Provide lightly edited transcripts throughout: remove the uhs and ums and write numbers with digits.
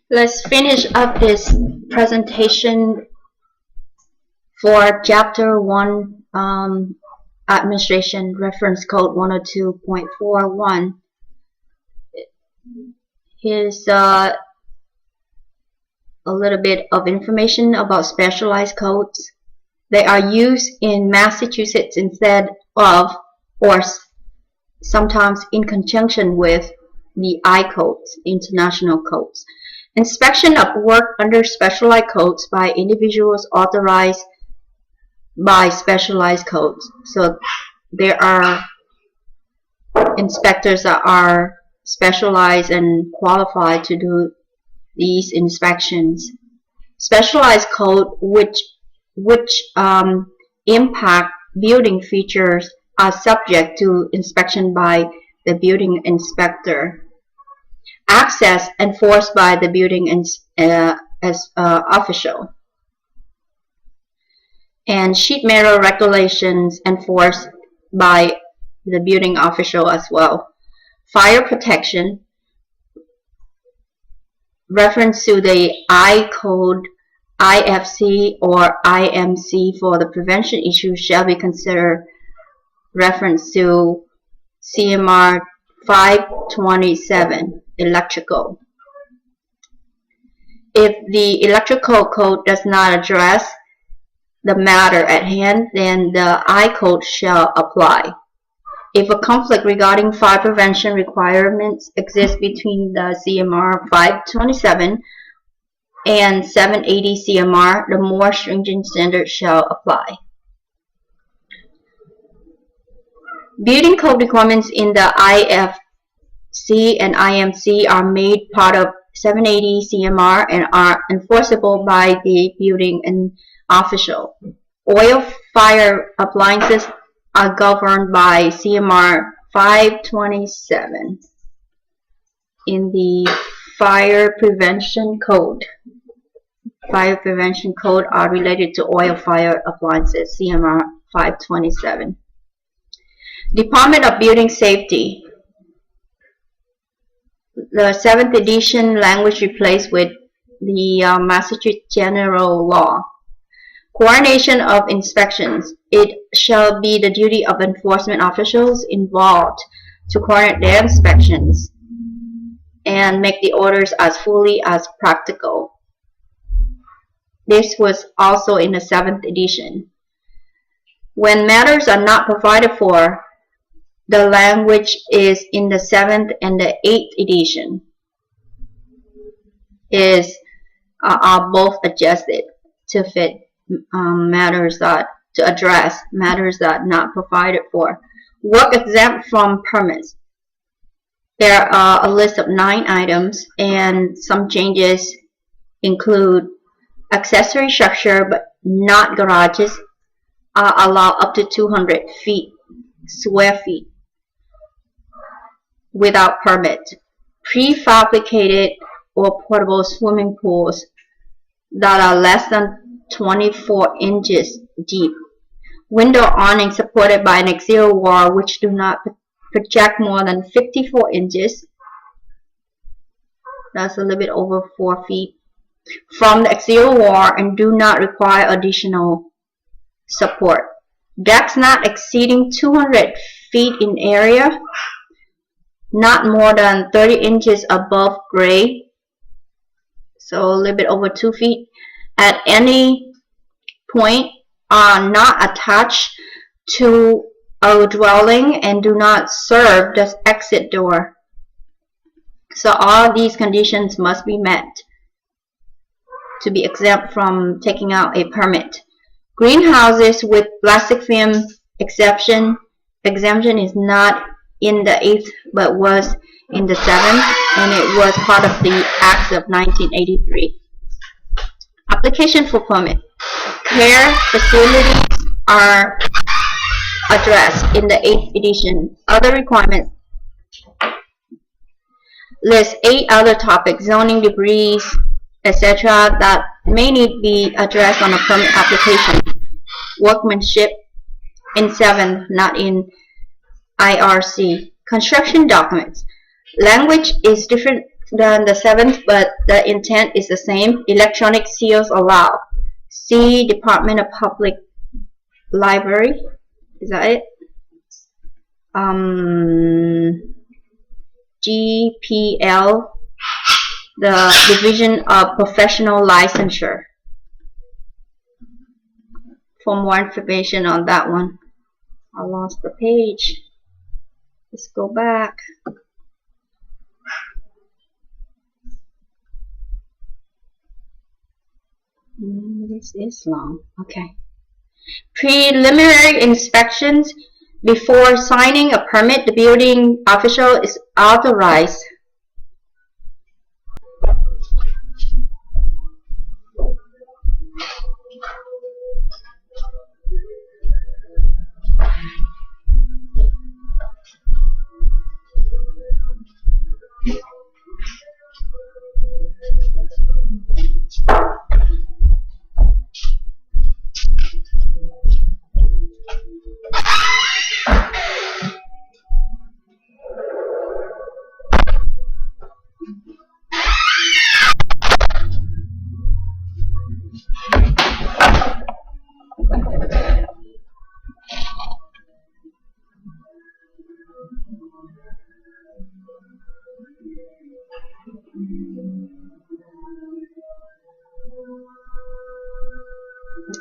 Let's finish up this presentation for Chapter 1, Administration, Reference Code 102.41. Here's a little bit of information about specialized codes. They are used in Massachusetts instead of, or sometimes in conjunction with, the I codes, international codes. Inspection of work under specialized codes by individuals authorized by specialized codes. So there are inspectors that are specialized and qualified to do these inspections. Specialized code which impact building features are subject to inspection by the building inspector. Access enforced by the building official. And sheet metal regulations enforced by the building official as well. Fire protection. Reference to the I code, IFC or IMC for the prevention issue shall be considered reference to CMR 527, electrical. If the electrical code does not address the matter at hand, then the I code shall apply. If a conflict regarding fire prevention requirements exists between the CMR 527 and 780 CMR, the more stringent standard shall apply. Building code requirements in the IFC and IMC are made part of 780 CMR and are enforceable by the building official. Oil fire appliances are governed by CMR 527 in the Fire Prevention Code. Fire Prevention Code are related to oil fire appliances, CMR 527. Department of Building Safety. The 7th edition language replaced with the Massachusetts General Law. Coordination of inspections. It shall be the duty of enforcement officials involved to coordinate their inspections and make the orders as fully as practical. This was also in the 7th edition. When matters are not provided for, the language is in the 7th and the 8th edition are both adjusted to fit to address matters that are not provided for. Work exempt from permits. There are a list of 9 items, and some changes include accessory structure but not garages allow up to 200 square feet without permit. Prefabricated or portable swimming pools that are less than 24 inches deep. Window awning supported by an exterior wall which do not project more than 54 inches. That's a little bit over 4 feet. From the exterior wall and do not require additional support. Decks not exceeding 200 feet in area, not more than 30 inches above grade, so a little bit over 2 feet, at any point are not attached to a dwelling and do not serve the exit door. So all these conditions must be met to be exempt from taking out a permit. Greenhouses with plastic film exemption is not in the 8th but was in the 7th, and it was part of the Acts of 1983. Application for permit. Care facilities are addressed in the 8th edition. Other requirements list 8 other topics, zoning, debris, etc. that may need to be addressed on a permit application. Workmanship in 7th, not in IRC. Construction documents. Language is different Then the seventh, but the intent is the same. Electronic seals allowed. See Department of Public Library. Is that it? GPL, the Division of Professional Licensure. For more information on that one. I lost the page. Let's go back. This is long. Okay. Preliminary inspections. Before signing a permit, the building official is authorized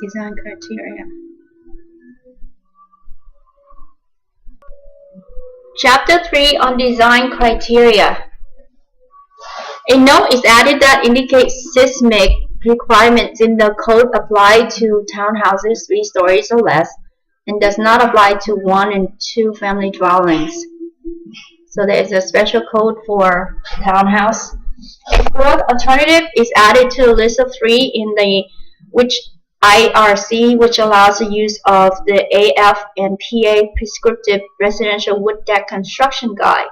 design criteria. Chapter 3 on design criteria. A note is added that indicates seismic requirements in the code apply to townhouses 3 stories or less and does not apply to 1 and 2 family dwellings. So there is a special code for townhouse. A fourth alternative is added to the list of 3 in the IRC, which allows the use of the AF and PA prescriptive residential wood deck construction guide.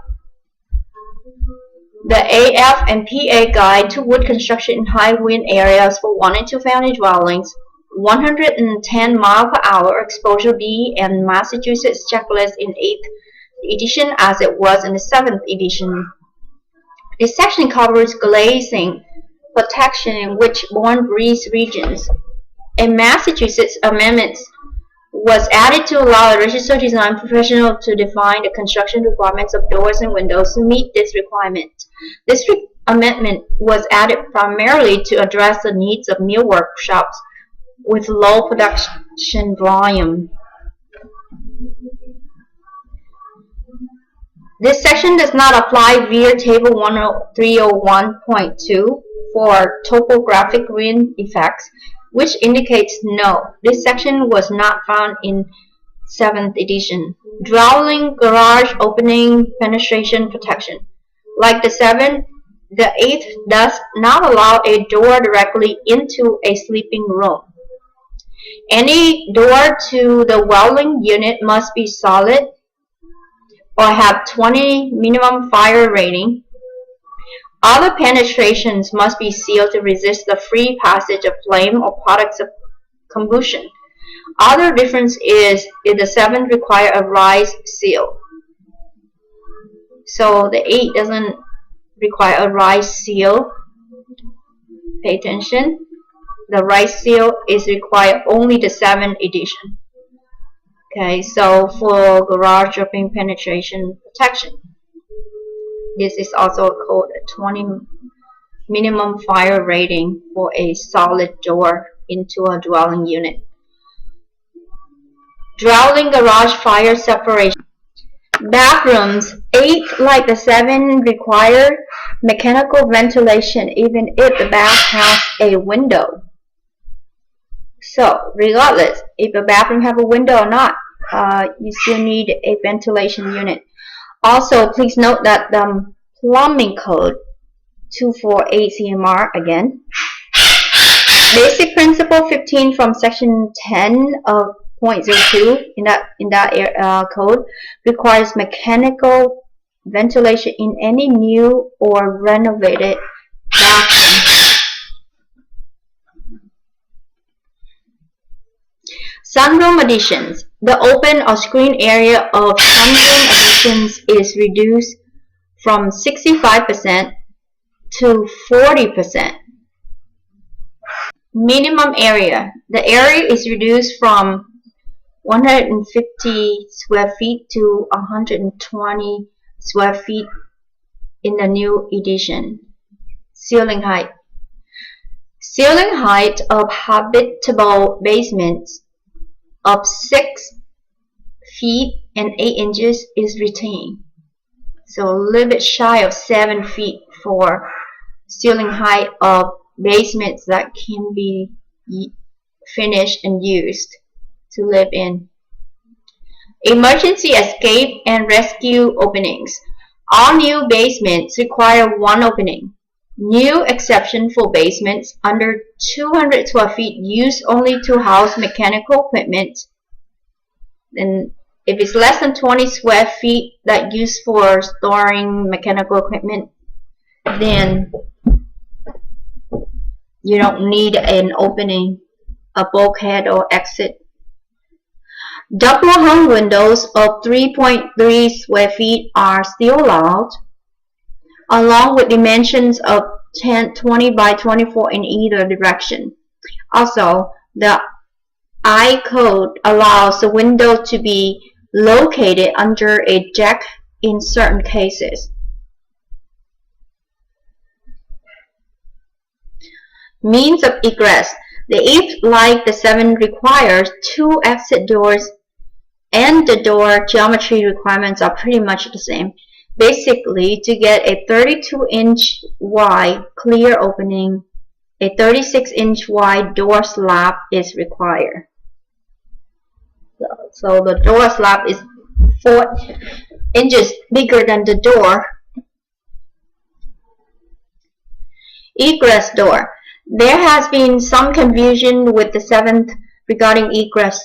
The AF and PA guide to wood construction in high wind areas for 1 and 2 family dwellings, 110 mph exposure B and Massachusetts checklist in 8th edition as it was in the 7th edition. This section covers glazing protection in witch-born breeze regions. A Massachusetts amendment was added to allow a registered design professional to define the construction requirements of doors and windows to meet this requirement. This amendment was added primarily to address the needs of mill workshops with low production volume. This section does not apply via Table 301.2 for topographic wind effects, which indicates no. This section was not found in 7th edition. Dwelling, garage, opening, fenestration, protection. Like the 7th, the 8th does not allow a door directly into a sleeping room. Any door to the dwelling unit must be solid or have 20 minimum fire rating. Other penetrations must be sealed to resist the free passage of flame or products of combustion. Other difference is if the 7th require a rise seal. So the 8 doesn't require a rise seal. Pay attention. The rise seal is required only the 7th edition. Okay, so for garage opening penetration protection. This is also called a 20 minimum fire rating for a solid door into a dwelling unit. Dwelling garage fire separation. Bathrooms, 8 like the 7 require mechanical ventilation even if the bath has a window. So regardless if a bathroom have a window or not, you still need a ventilation unit. Also, please note that the plumbing code 248 CMR again. Basic principle 15 from section 10 of 0.02 in that code requires mechanical ventilation in any new or renovated bathroom. Sunroom additions. The open or screen area of sunroom additions is reduced from 65% to 40%. Minimum area. The area is reduced from 150 square feet to 120 square feet in the new edition. Ceiling height. Ceiling height of habitable basements of 6 feet and 8 inches is retained. So a little bit shy of 7 feet for ceiling height of basements that can be finished and used to live in. Emergency escape and rescue openings. All new basements require one opening. New exception for basements under 200 square feet used only to house mechanical equipment. And if it's less than 20 square feet that used for storing mechanical equipment, then you don't need an opening, a bulkhead or exit. Double hung windows of 3.3 square feet are still allowed, along with dimensions of 20 by 24 in either direction. Also, the I code allows the window to be located under a deck in certain cases. Means of egress. The 8th, like the 7th, requires 2 exit doors, and the door geometry requirements are pretty much the same. Basically, to get a 32-inch wide clear opening, a 36-inch wide door slab is required. So the door slab is 4 inches bigger than the door. Egress door. There has been some confusion with the 7th regarding egress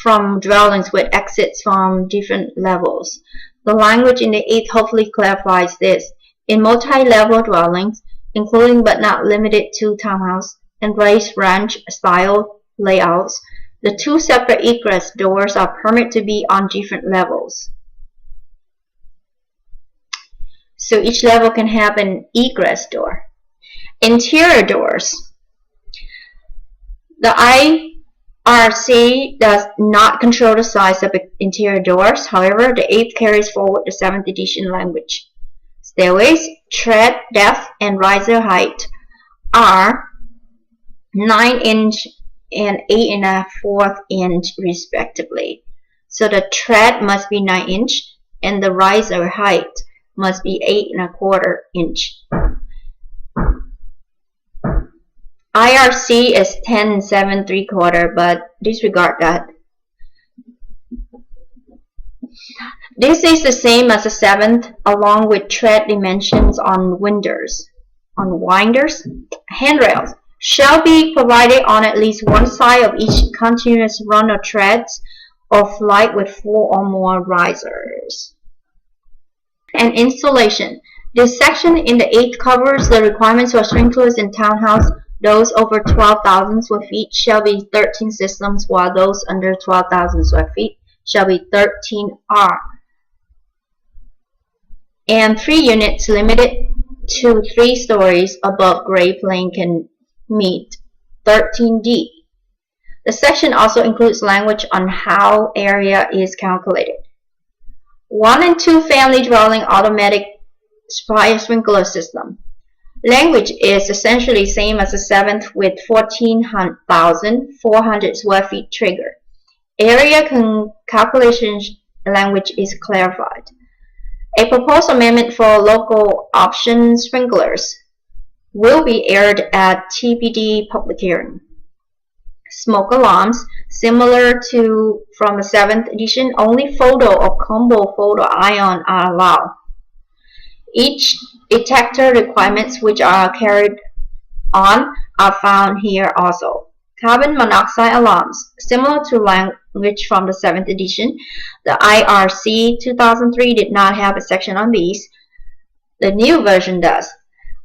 from dwellings with exits from different levels. The language in the 8th hopefully clarifies this. In multi-level dwellings, including but not limited to townhouse and raised ranch style layouts, the 2 separate egress doors are permitted to be on different levels. So each level can have an egress door. Interior doors. The IRC does not control the size of interior doors. However, the 8th carries forward the 7th edition language. Stairways, tread depth, and riser height are 9-inch and 8¼ inch respectively. So the tread must be 9-inch and the riser height must be 8¼ inch. IRC is 10 7¾ but disregard that. This is the same as the 7th, along with tread dimensions on winders. On winders, handrails shall be provided on at least one side of each continuous run of treads or flight with 4 or more risers. And installation. This section in the 8th covers the requirements for sprinklers in townhouse. Those over 12,000 square feet shall be 13 systems, while those under 12,000 square feet shall be 13R. And 3 units limited to 3 stories above grade plane can meet 13D. The section also includes language on how area is calculated. 1 and 2 family dwelling automatic fire sprinkler system. Language is essentially same as the 7th with 14,400 square feet trigger. Area calculation language is clarified. A proposed amendment for local option sprinklers will be aired at TBD public hearing. Smoke alarms, similar to from the 7th edition, only photo or combo photo ion are allowed. Each detector requirements which are carried on are found here also. Carbon monoxide alarms, similar to language from the 7th edition. The IRC 2003 did not have a section on these. The new version does.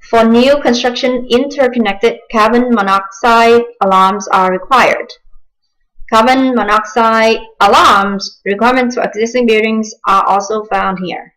For new construction interconnected, carbon monoxide alarms are required. Carbon monoxide alarms requirements for existing buildings are also found here.